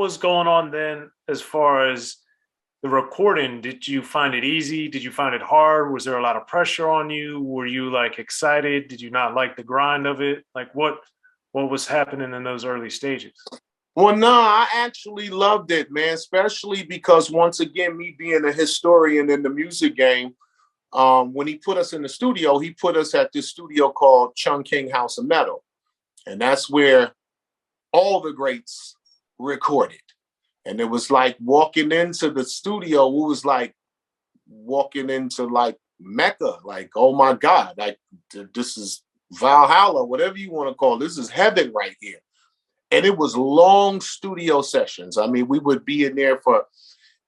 was going on then as far as the recording? Did you find it easy? Did you find it hard? Was there a lot of pressure on you? Were you like excited? Did you not like the grind of it? Like what was happening in those early stages? Well, no, I actually loved it, man, especially because once again, me being a historian in the music game, when he put us in the studio, he put us at this studio called Chung House of Metal. And that's where all the greats recorded. And it was like walking into the studio, it was like walking into like Mecca, like, oh my God, like this is Valhalla, whatever you want to call it. This is heaven right here. And it was long studio sessions. I mean, we would be in there for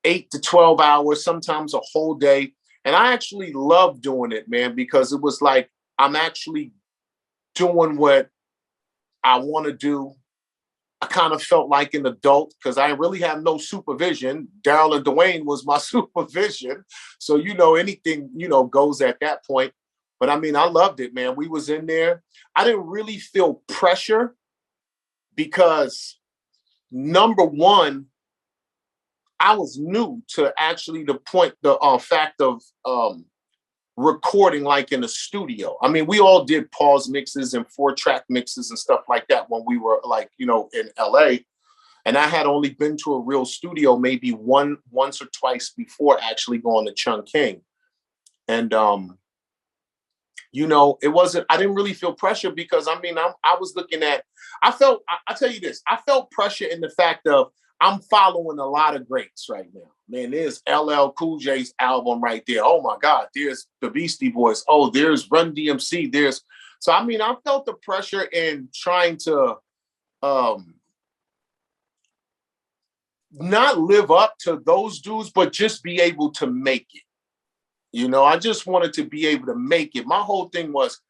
8 to 12 hours, sometimes a whole day. And I actually loved doing it, man, because it was like I'm actually doing what I want to do. I kind of felt like an adult because I really have no supervision. Daryl and Dwayne was my supervision. So, anything, goes at that point. But I mean, I loved it, man. We was in there. I didn't really feel pressure because number one, I was new to actually the fact of recording like in a studio. I mean, we all did pause mixes and 4-track mixes and stuff like that when we were like, in LA. And I had only been to a real studio maybe once or twice before actually going to Chung King. And, it wasn't, I didn't really feel pressure because I mean, I was looking at, I'll tell you this, I felt pressure in the fact of I'm following a lot of greats right now. Man, there's LL Cool J's album right there. Oh my God, there's the Beastie Boys. Oh, there's Run-DMC. So I mean, I felt the pressure in trying to not live up to those dudes, but just be able to make it. I just wanted to be able to make it. My whole thing was,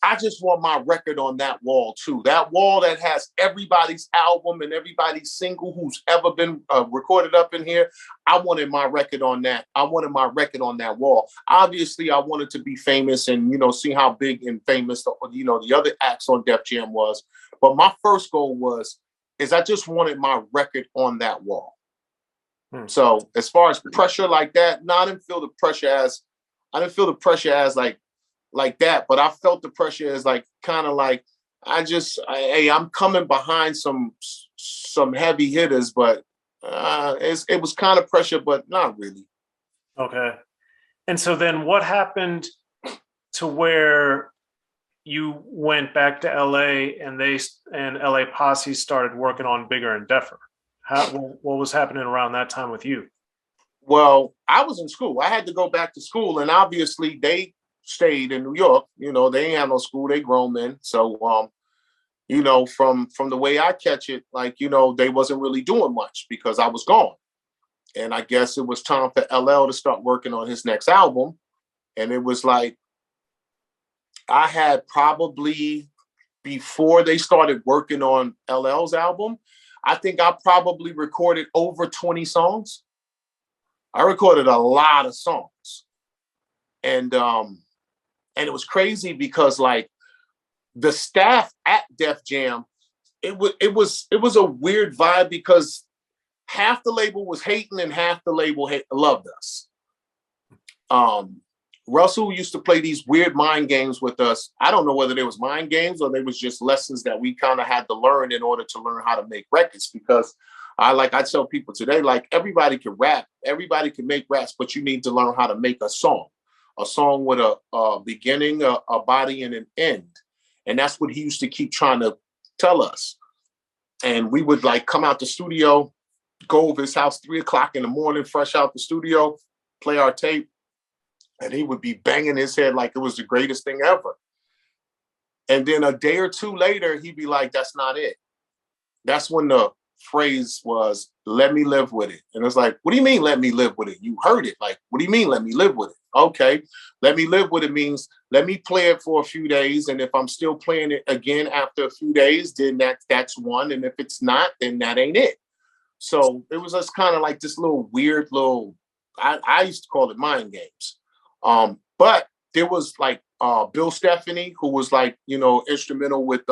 I just want my record on that wall too. That wall that has everybody's album and everybody's single who's ever been recorded up in here. I wanted my record on that. I wanted my record on that wall. Obviously, I wanted to be famous and, see how big and famous, the other acts on Def Jam was. But my first goal is I just wanted my record on that wall. So as far as pressure like that, no, I didn't feel the pressure as like that, but I felt the pressure as like kind of like I'm coming behind some heavy hitters, but it was kind of pressure, but not really. Okay. And so then what happened to where you went back to LA and LA Posse started working on Bigger and Deffer? What was happening around that time with you? Well, I was in school. I had to go back to school, and obviously they stayed in New York. They ain't have no school. They grown men. So, from the way I catch it, like, they wasn't really doing much because I was gone. And I guess it was time for LL to start working on his next album. And it was like, I had probably, before they started working on LL's album, I think I probably recorded over 20 songs. I recorded a lot of songs. And it was crazy because like the staff at Def Jam, it was a weird vibe because half the label was hating and half the label loved us. Russell used to play these weird mind games with us. I don't know whether they was mind games or they was just lessons that we kind of had to learn in order to learn how to make records. Because I tell people today, like everybody can rap, everybody can make raps, but you need to learn how to make a song with a beginning, a body, and an end. And that's what he used to keep trying to tell us. And we would like come out the studio, go over his house 3 o'clock in the morning, fresh out the studio, play our tape. And he would be banging his head like it was the greatest thing ever. And then a day or two later, he'd be like, that's not it. That's when the phrase was, let me live with it. And it's like, what do you mean, let me live with it? You heard it. Like, what do you mean, let me live with it? Okay, let me live with it means let me play it for a few days. And if I'm still playing it again after a few days, then that's one. And if it's not, then that ain't it. So it was just kind of like this little weird I used to call it mind games. But there was like Bill Stephanie, who was like, instrumental with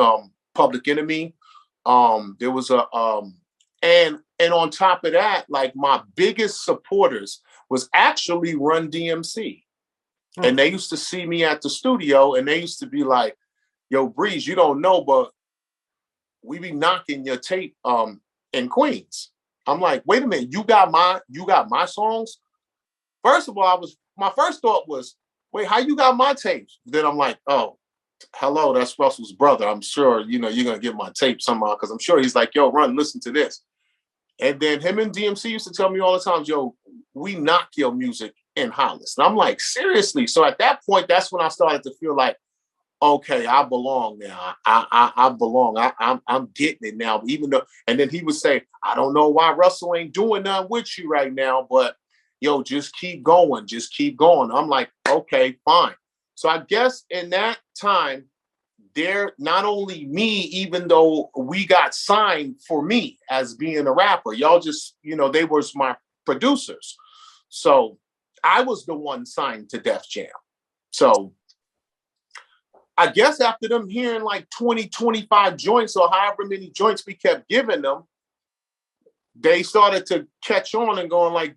Public Enemy. There was And on top of that, like my biggest supporters was actually Run-DMC. And they used to see me at the studio and they used to be like, yo, Breeze, you don't know, but we be knocking your tape in Queens. I'm like, wait a minute, you got my songs? First of all, my first thought was, wait, how you got my tapes? Then I'm like, oh, hello, that's Russell's brother. I'm sure, you're gonna get my tape somehow, because I'm sure he's like, yo, Run, listen to this. And then him and DMC used to tell me all the time, yo, we knock your music in Hollis. And I'm like, seriously? So at that point, that's when I started to feel like, okay, I belong now. I belong. I'm getting it now. Even though, and then he would say, I don't know why Russell ain't doing nothing with you right now, but yo, just keep going. Just keep going. I'm like, okay, fine. So I guess in that time, they're not only me, even though we got signed for me as being a rapper, y'all just, they was my producers. So I was the one signed to Def Jam. So I guess after them hearing like 20, 25 joints or however many joints we kept giving them, they started to catch on and going like,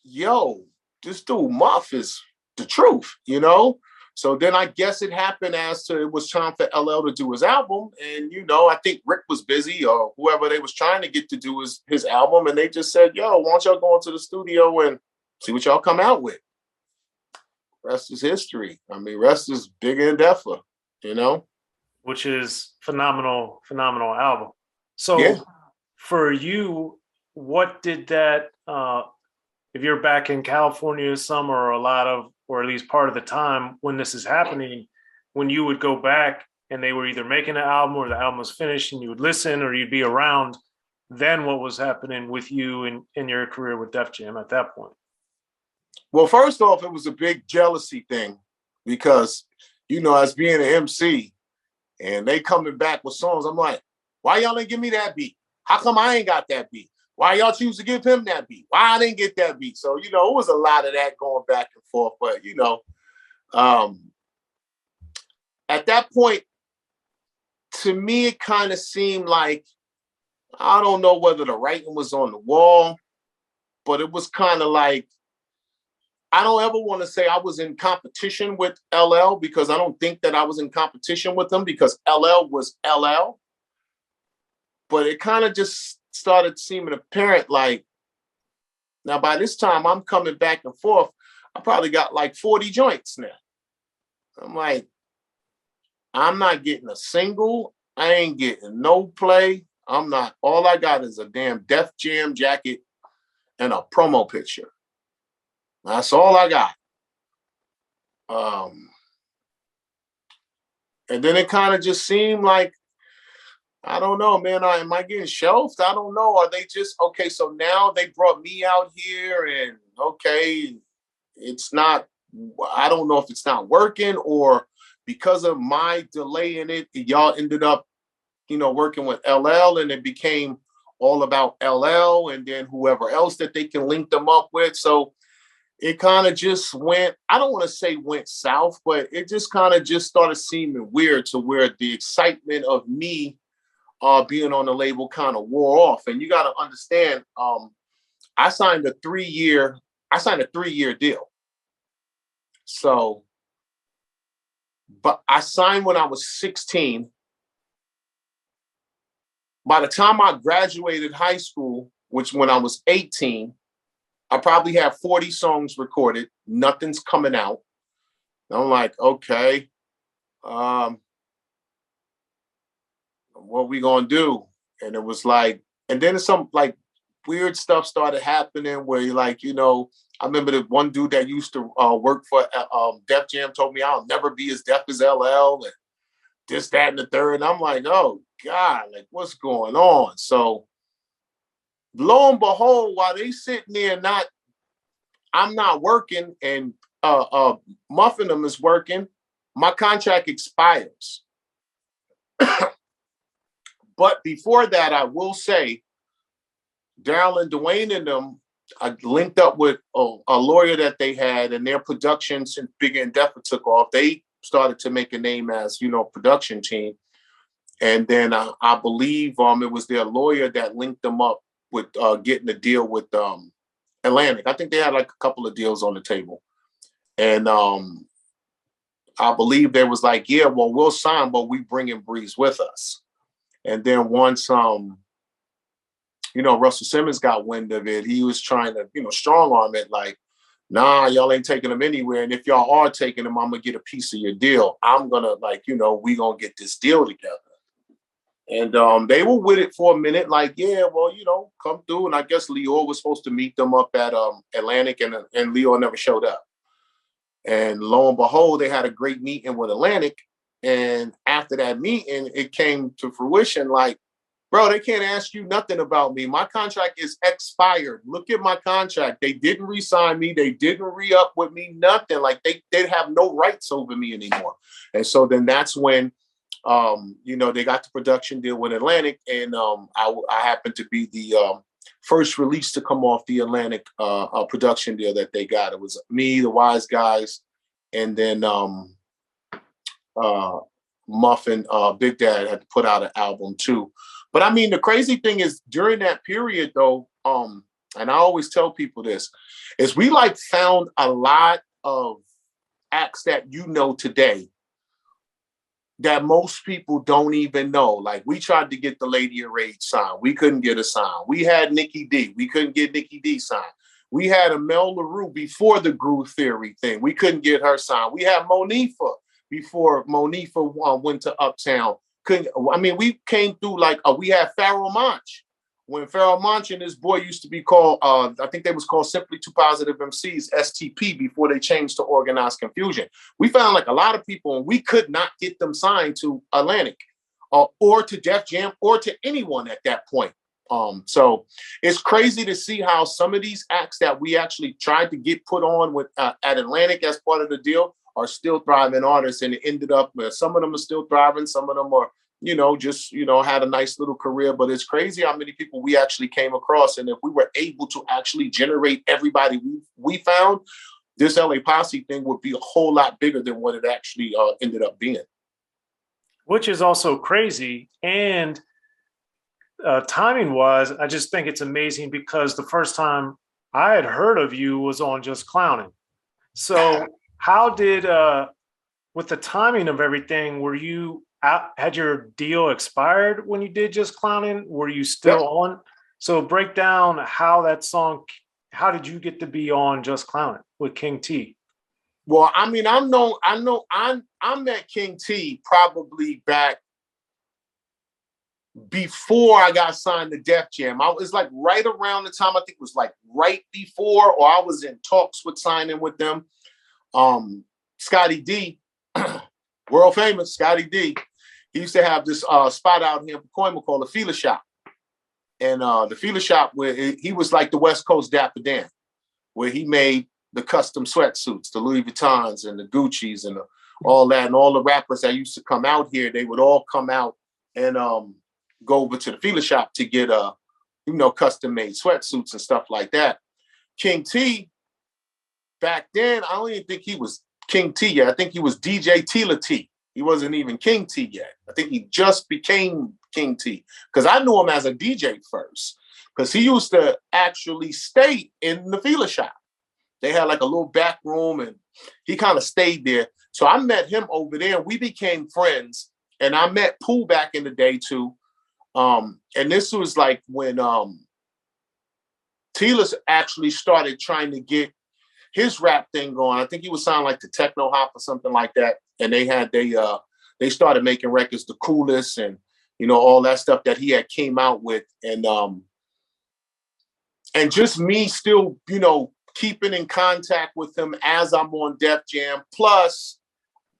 yo, this dude Muff is the truth, So then I guess it happened as to it was time for LL to do his album. And, I think Rick was busy or whoever they was trying to get to do his album. And they just said, yo, why don't y'all go into the studio and see what y'all come out with? Rest is history. I mean, rest is bigger and deafer, Which is phenomenal album. So yeah. For you, what did that, if you're back in California some or at least part of the time when this is happening, when you would go back and they were either making an album or the album was finished and you would listen or you'd be around, then what was happening with you in your career with Def Jam at that point? Well, first off, it was a big jealousy thing because, as being an MC and they coming back with songs, I'm like, why y'all ain't give me that beat? How come I ain't got that beat? Why y'all choose to give him that beat? Why I didn't get that beat? So, it was a lot of that going back and forth. But, at that point, to me, it kind of seemed like, I don't know whether the writing was on the wall, but it was kind of like, I don't ever want to say I was in competition with LL because I don't think that I was in competition with him because LL was LL. But it kind of just started seeming apparent like, now by this time I'm coming back and forth, I probably got like 40 joints now. I'm like, I'm not getting a single. I ain't getting no play. All I got is a damn Def Jam jacket and a promo picture. That's all I got. And then it kind of just seemed like, I don't know, man. Am I getting shelved? I don't know. Are they just, okay, so now they brought me out here and, okay, it's not, I don't know if it's not working or because of my delay in it, y'all ended up, working with LL and it became all about LL and then whoever else that they can link them up with. So it kind of just went, I don't want to say went south, but it just kind of just started seeming weird to where the excitement of me being on the label kind of wore off. And you got to understand, I signed a 3-year deal. So, but I signed when I was 16. By the time I graduated high school, which when I was 18, I probably had 40 songs recorded. Nothing's coming out. And I'm like, okay, what we gonna do? And it was like, and then some like weird stuff started happening where you're like, I remember the one dude that used to work for Def Jam told me I'll never be as deaf as LL and this, that, and the third. And I'm like, oh God, like what's going on? So lo and behold, while they sitting there I'm not working and Muffin them is working, my contract expires. But before that, I will say, Daryl and Dwayne and them, I linked up with a lawyer that they had, and their production since Bigger and Deffer took off, they started to make a name as, production team. And then I believe it was their lawyer that linked them up with getting a deal with Atlantic. I think they had like a couple of deals on the table. And I believe they was like, yeah, well, we'll sign, but we bringing Breeze with us. And then once, Russell Simmons got wind of it, he was trying to, strong arm it like, nah, y'all ain't taking him anywhere. And if y'all are taking him, I'm going to get a piece of your deal. I'm going to we going to get this deal together. And they were with it for a minute, like, yeah, well, come through. And I guess Leo was supposed to meet them up at Atlantic, and Leo never showed up. And lo and behold, they had a great meeting with Atlantic. And after that meeting, it came to fruition like, bro, they can't ask you nothing about me. My contract is expired. Look at my contract. They didn't re-sign me. They didn't re-up with me, nothing. Like they have no rights over me anymore. And so then that's when, they got the production deal with Atlantic. And I happened to be the first release to come off the Atlantic production deal that they got. It was me, the W.I.S.E guys, and then Muffin, Big Dad had to put out an album too. But I mean, the crazy thing is during that period though, and I always tell people this, is we like found a lot of acts that today that most people don't even know. Like we tried to get the Lady of Rage signed. We couldn't get a sign. We had Nikki D. We couldn't get Nikki D signed. We had a Mel LaRue before the Groove Theory thing. We couldn't get her signed. We had Monifa before Monifa went to Uptown. We came through like, we had Pharoah Monch. When Pharoah Monch and his boy used to be called, I think they was called Simply Two Positive MCs, STP, before they changed to Organized Confusion. We found like a lot of people, and we could not get them signed to Atlantic or to Def Jam or to anyone at that point. So it's crazy to see how some of these acts that we actually tried to get put on with at Atlantic as part of the deal are still thriving artists, and it ended up where some of them are still thriving, some of them are had a nice little career. But it's crazy how many people we actually came across. And if we were able to actually generate everybody we found, this LA Posse thing would be a whole lot bigger than what it actually ended up being. Which is also crazy. And timing wise, I just think it's amazing because the first time I had heard of you was on Just Clowning. So how did, with the timing of everything, were you out, had your deal expired when you did Just Clowning? Were you still on? So break down how that song, how did you get to be on Just Clowning with King T? Well, I mean, I met King T probably back before I got signed to Def Jam. I was like right around the time, I think it was like right before, or I was in talks with signing with them. Scotty D, world famous Scotty D, he used to have this spot out here in Pacoima called the Feeler Shop. And the Feeler Shop, where he was like the West Coast Dapper Dan, where he made the custom sweatsuits, the Louis Vuittons and the Gucci's and all that. And all the rappers that used to come out here, they would all come out and go over to the Feeler Shop to get custom made sweatsuits and stuff like that. King T, back then, I don't even think he was King T yet. I think he was DJ Tila T. He wasn't even King T yet. I think he just became King T, because I knew him as a DJ first, because he used to actually stay in the Feeler Shop. They had like a little back room and he kind of stayed there. So I met him over there and we became friends. And I met Pooh back in the day too. And this was like when Tila actually started trying to get his rap thing going. I think he was signed like to Techno Hop or something like that. And they started making records, The Coolest and all that stuff that he had came out with. And just me still, keeping in contact with him as I'm on Def Jam. Plus,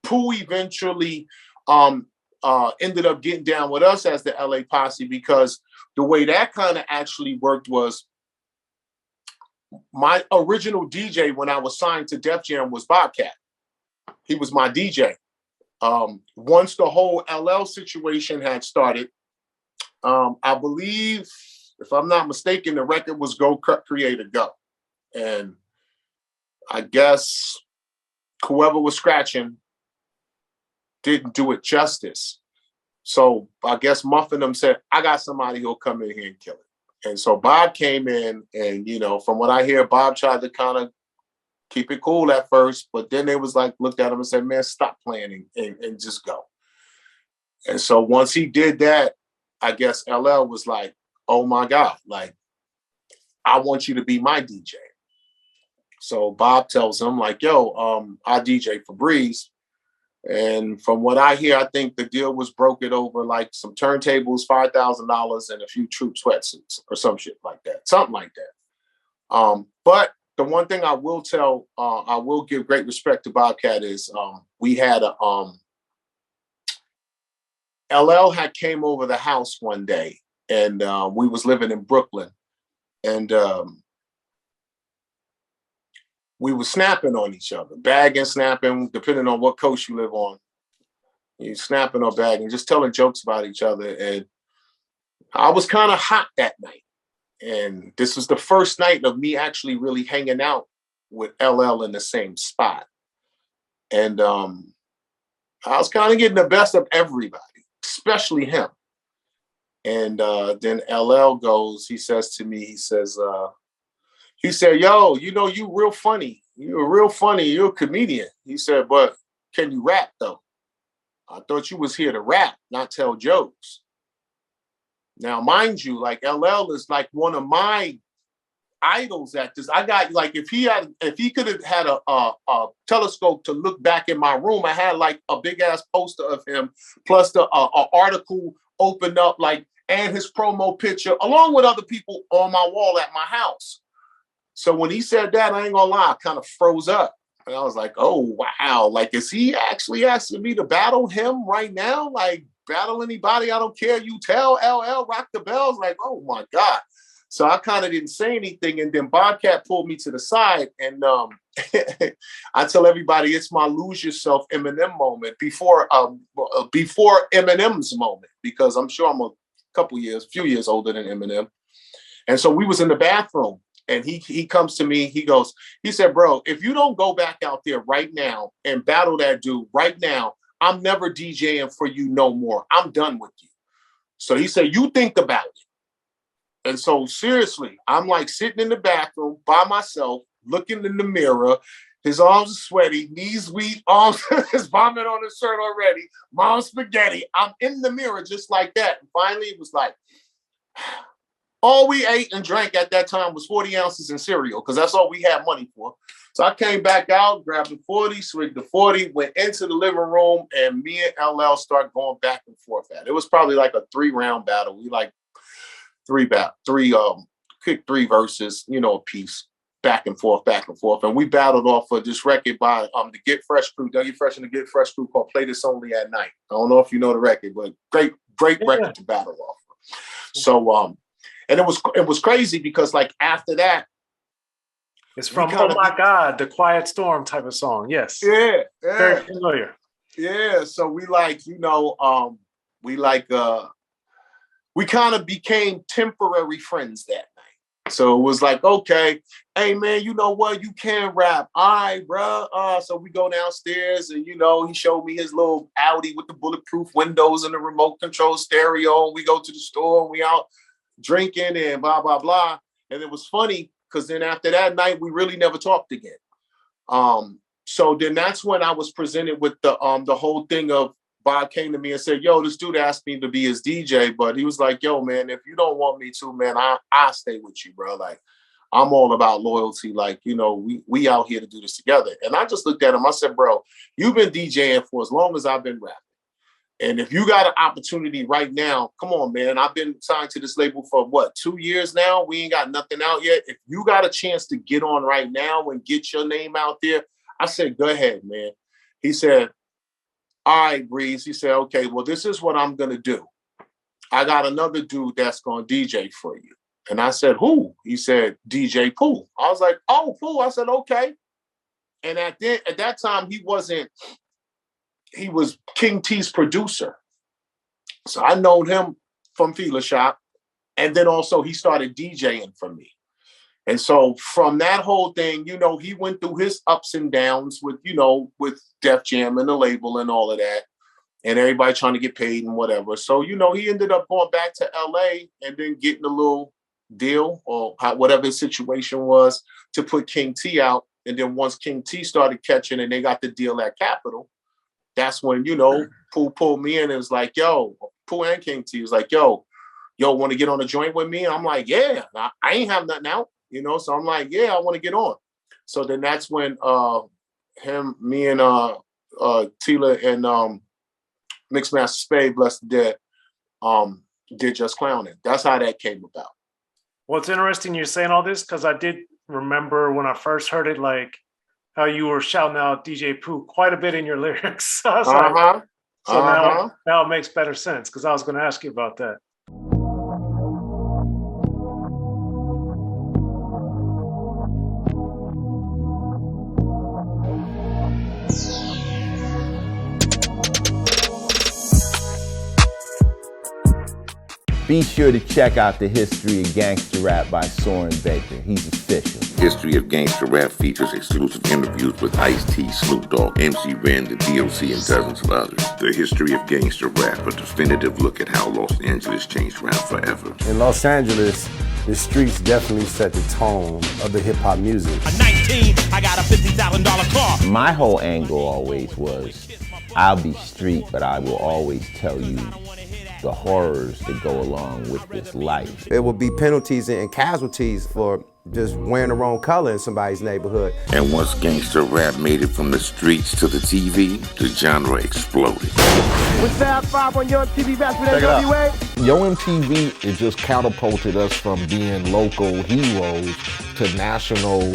Pooh eventually ended up getting down with us as the LA Posse, because the way that kind of actually worked was my original DJ when I was signed to Def Jam was Bobcat. He was my DJ. Once the whole LL situation had started, I believe, if I'm not mistaken, the record was Go Creator Go. And I guess whoever was scratching didn't do it justice. So I guess Muffin them said, I got somebody who'll come in here and kill it. And so Bob came in, and from what I hear, Bob tried to kind of keep it cool at first, but then they was like, looked at him and said, man, stop playing and just go. And so once he did that, I guess LL was like, oh my God, like, I want you to be my DJ. So Bob tells him like, yo, I DJ for Breeze. And from what I hear, I think the deal was brokered over like some turntables, $5,000 and a few troop sweatsuits or some shit like that, something like that. But the one thing I will tell, I will give great respect to Bobcat is we had LL had came over the house one day, and we was living in Brooklyn, and we were snapping on each other, bagging, snapping, depending on what coast you live on. You snapping or bagging, just telling jokes about each other. And I was kind of hot that night. And this was the first night of me actually really hanging out with LL in the same spot. And I was kind of getting the best of everybody, especially him. And then LL goes, he says to me, he said, yo, you real funny. You're real funny. You're a comedian. He said, but can you rap though? I thought you was here to rap, not tell jokes. Now, mind you, like LL is like one of my idols at this. I got like, if he could have had a telescope to look back in my room, I had like a big ass poster of him, plus the article opened up, like, and his promo picture, along with other people on my wall at my house. So when he said that, I ain't gonna lie, I kind of froze up. And I was like, oh, wow. Like, is he actually asking me to battle him right now? Like, battle anybody, I don't care. You tell LL, rock the bells. Like, oh, my God. So I kind of didn't say anything. And then Bobcat pulled me to the side. And I tell everybody it's my lose yourself Eminem moment before Eminem's moment, because I'm sure I'm a few years older than Eminem. And so we was in the bathroom. And he comes to me, he said, bro, if you don't go back out there right now and battle that dude right now, I'm never DJing for you no more. I'm done with you. So he said, you think about it. And so seriously, I'm like sitting in the bathroom by myself, looking in the mirror. His arms are sweaty, knees weak, arms, his vomit on his shirt already, mom's spaghetti. I'm in the mirror just like that. And finally it was like, all we ate and drank at that time was 40 ounces in cereal, because that's all we had money for. So I came back out, grabbed the 40, swigged the 40, went into the living room, and me and LL started going back and forth at it. It was probably like a 3-round battle. We like kicked 3 verses, a piece, back and forth. And we battled off of this record by the Get Fresh crew, W Fresh and the Get Fresh crew, called Play This Only at Night. I don't know if you know the record, but great record to battle off of. So and it was crazy because like after that, it's from Oh My God, the Quiet Storm type of song. Yes. Yeah. Very familiar. Yeah. So we we kind of became temporary friends that night. So it was like, okay, hey man, you know what? You can rap. All right, bro. So we go downstairs and he showed me his little Audi with the bulletproof windows and the remote control stereo. And we go to the store and we out drinking and blah, blah, blah. And it was funny because then after that night, we really never talked again. So then that's when I was presented with the whole thing of Bob came to me and said, yo, this dude asked me to be his DJ, but he was like, yo, man, if you don't want me to, man, I'll stay with you, bro. Like, I'm all about loyalty. Like, we out here to do this together. And I just looked at him. I said, bro, you've been DJing for as long as I've been rapping. And if you got an opportunity right now, come on, man. I've been signed to this label for 2 years now? We ain't got nothing out yet. If you got a chance to get on right now and get your name out there, I said, go ahead, man. He said, all right, Breeze. He said, okay, well, this is what I'm going to do. I got another dude that's going to DJ for you. And I said, who? He said, DJ Pooh. I was like, oh, Pooh. I said, okay. And at that time, he was King T's producer. So I known him from Feeler Shop. And then also he started DJing for me. And so from that whole thing, he went through his ups and downs with Def Jam and the label and all of that. And everybody trying to get paid and whatever. So, he ended up going back to LA and then getting a little deal or whatever the situation was to put King T out. And then once King T started catching and they got the deal at Capitol, that's when, you know, Pooh pulled me in and was like, yo, Pooh and King T was like, yo, want to get on a joint with me? And I'm like, yeah, I ain't have nothing out, you know? So I'm like, yeah, I want to get on. So then that's when me and Tila and Mixmaster Spade, bless the dead, did Just Clowning. That's how that came about. Well, it's interesting you're saying all this because I did remember when I first heard it, like how you were shouting out DJ Pooh quite a bit in your lyrics. So I was like, so now it makes better sense because I was going to ask you about that. Be sure to check out the History of Gangster Rap by Soren Baker. He's official. History of Gangster Rap features exclusive interviews with Ice-T, Snoop Dogg, MC Ren, the D.O.C, and dozens of others. The History of Gangster Rap, a definitive look at how Los Angeles changed rap forever. In Los Angeles, the streets definitely set the tone of the hip-hop music. At 19, I got a $50,000 car. My whole angle always was, I'll be street, but I will always tell you the horrors that go along with this life. It will be penalties and casualties for just wearing the wrong color in somebody's neighborhood. And once gangster rap made it from the streets to the TV, the genre exploded. With Fab 5 on Yo MTV back with NWA. Yo MTV, it just catapulted us from being local heroes to national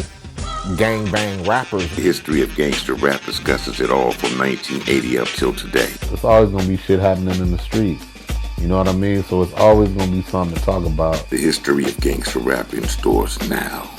gangbang rappers. The History of Gangster Rap discusses it all from 1980 up till today. It's always gonna be shit happening in the streets. You know what I mean? So it's always gonna be something to talk about. The History of Gangster Rap in stores now.